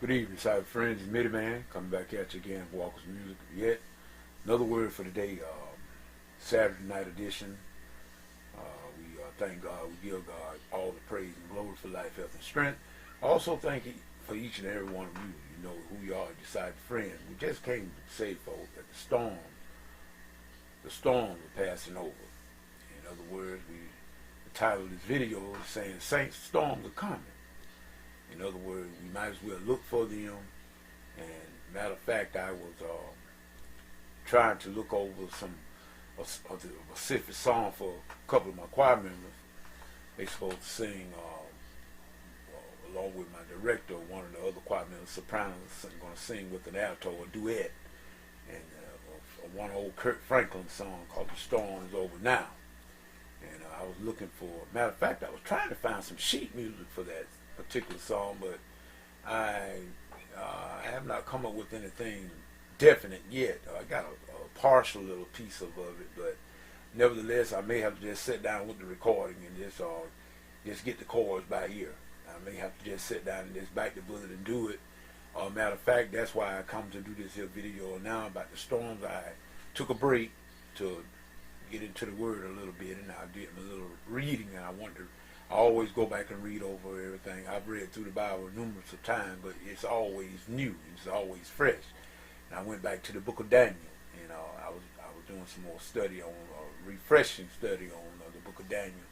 Good evening, cyber friends. It's Mitty Man coming back at you again. Walker's Music. Yet another word for today. Saturday night edition. We thank God. We give God all the praise and glory for life, health, and strength. Also thank you for each and every one of you. You know who you are, your cyber friends. We just came to say, folks, that the storms are passing over. In other words, the title of this video is saying, Saints, storms are coming. In other words, we might as well look for them. And matter of fact, I was trying to look over a specific song for a couple of my choir members. They supposed to sing along with my director. One of the other choir members, sopranos, going to sing with an alto, a duet, and one old Kurt Franklin song called "The Storm Is Over Now." And I was looking for. Matter of fact, I was trying to find some sheet music for that particular song, but I have not come up with anything definite yet. I got a partial little piece of it, but nevertheless, I may have to just sit down with the recording and just get the chords by ear. I may have to just sit down and just bite the bullet and do it. Matter of fact, that's why I come to do this here video now about the storms. I took a break to get into the word a little bit, and I did a little reading, and I always go back and read over everything. I've read through the Bible numerous of times, but it's always new. It's always fresh. And I went back to the book of Daniel, and I was doing some more study on, refreshing study on the book of Daniel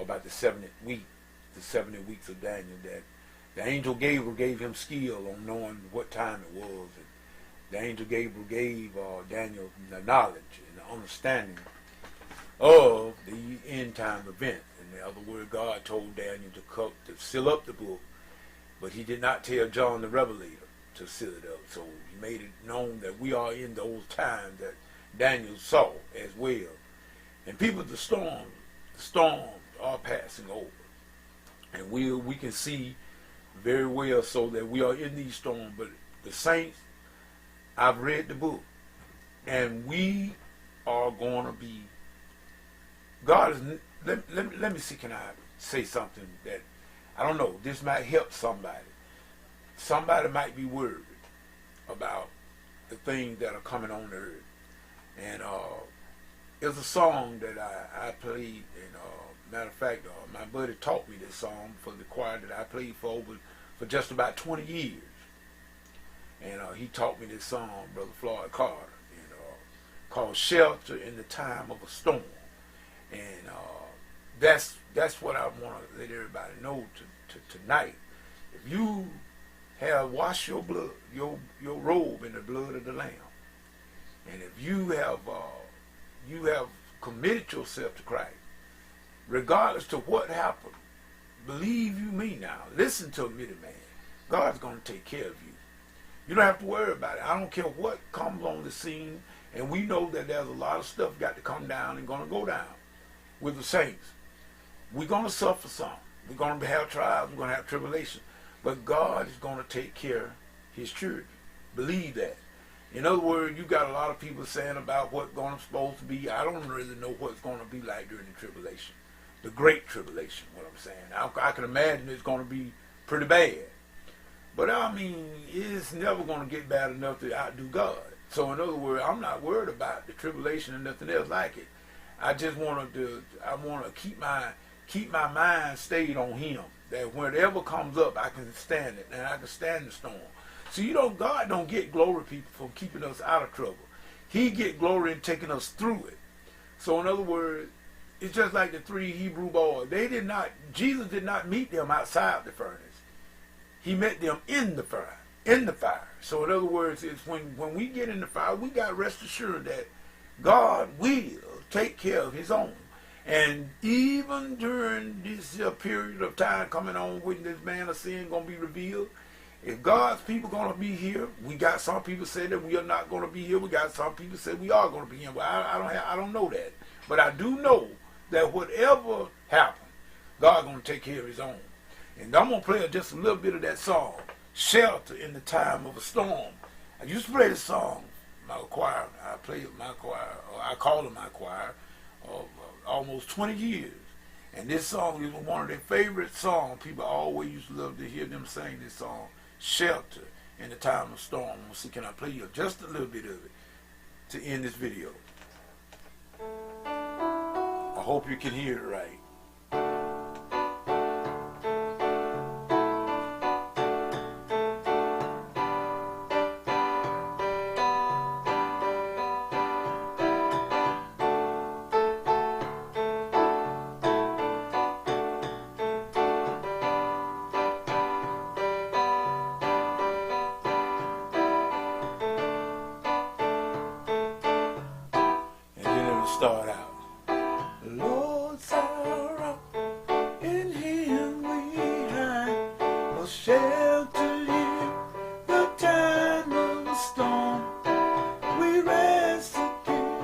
about the 70th week, the 70 weeks of Daniel, that the angel Gabriel gave him skill on knowing what time it was. And the angel Gabriel gave Daniel the knowledge and the understanding of the end time event. In other words, God told Daniel to seal up the book, but he did not tell John the Revelator to seal it up. So he made it known that we are in those times that Daniel saw as well. And people, the storms are passing over. And we can see very well so that we are in these storms. But the saints, I've read the book, and we are going to be, God is, let me see, can I say something that, I don't know, this might help somebody. Somebody might be worried about the things that are coming on the earth. And it's a song that I played, and matter of fact, my buddy taught me this song for the choir that I played for just about 20 years. And he taught me this song, Brother Floyd Carter, and called "Shelter in the Time of a Storm." And that's what I want to let everybody know tonight. If you have washed your blood, your robe in the blood of the Lamb, and if you have committed yourself to Christ, regardless to what happened, believe you me now. Listen to me, man. God's going to take care of you. You don't have to worry about it. I don't care what comes on the scene, and we know that there's a lot of stuff got to come down and going to go down with the saints. We're going to suffer some. We're going to have trials. We're going to have tribulation. But God is going to take care of his children. Believe that. In other words, you got a lot of people saying about what's supposed to be. I don't really know what's going to be like during the tribulation. The great tribulation, what I'm saying. I can imagine it's going to be pretty bad. But I mean, it's never going to get bad enough to outdo God. So in other words, I'm not worried about the tribulation and nothing else like it. I just want to keep my mind stayed on him. That whatever comes up, I can stand it, and I can stand the storm. So God don't get glory, people, for keeping us out of trouble. He get glory in taking us through it. So in other words, it's just like the 3 Hebrew boys. Jesus did not meet them outside the furnace. He met them in the fire. So in other words, it's when we get in the fire, we got rest assured that God will take care of his own. And even during this period of time coming on when this man of sin going to be revealed, if God's people going to be here, we got some people say that we are not going to be here. We got some people say we are going to be here. Well, I don't know that. But I do know that whatever happens, God's going to take care of his own. And I'm going to play just a little bit of that song, "Shelter in the Time of a Storm." I used to play this song, my choir. I play it my choir, or I call it my choir, almost 20 years. And this song is one of their favorite songs. People always used to love to hear them sing this song, shelter in the time of storm. We'll see, can I play you just a little bit of it to end this video? I hope you can hear it right. Start out. Lord's our rock, in Him we hide, a shelter in the time of the storm. We rest secure,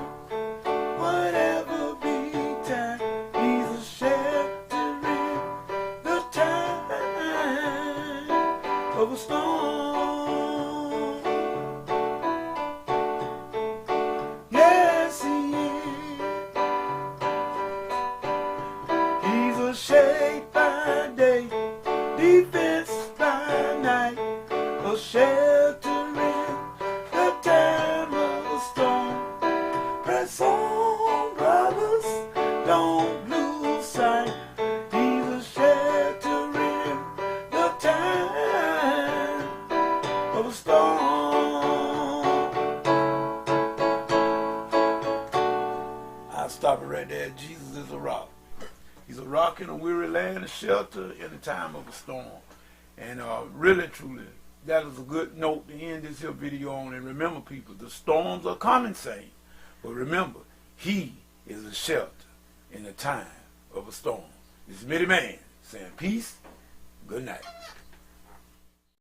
whatever betide. He's a shelter in the time of a storm. Yes, He is. Shade by day, defense by night, a shelter in the time of a storm. Press on, brothers, don't lose sight. He's a shelter in the time of a storm. I'll stop it right there. Jesus is a rock. He's a rock in a weary land, a shelter in the time of a storm. And really, truly, that is a good note to end this here video on. And remember, people, the storms are coming, saints. But remember, He is a shelter in the time of a storm. This is Mitty Man saying peace, good night.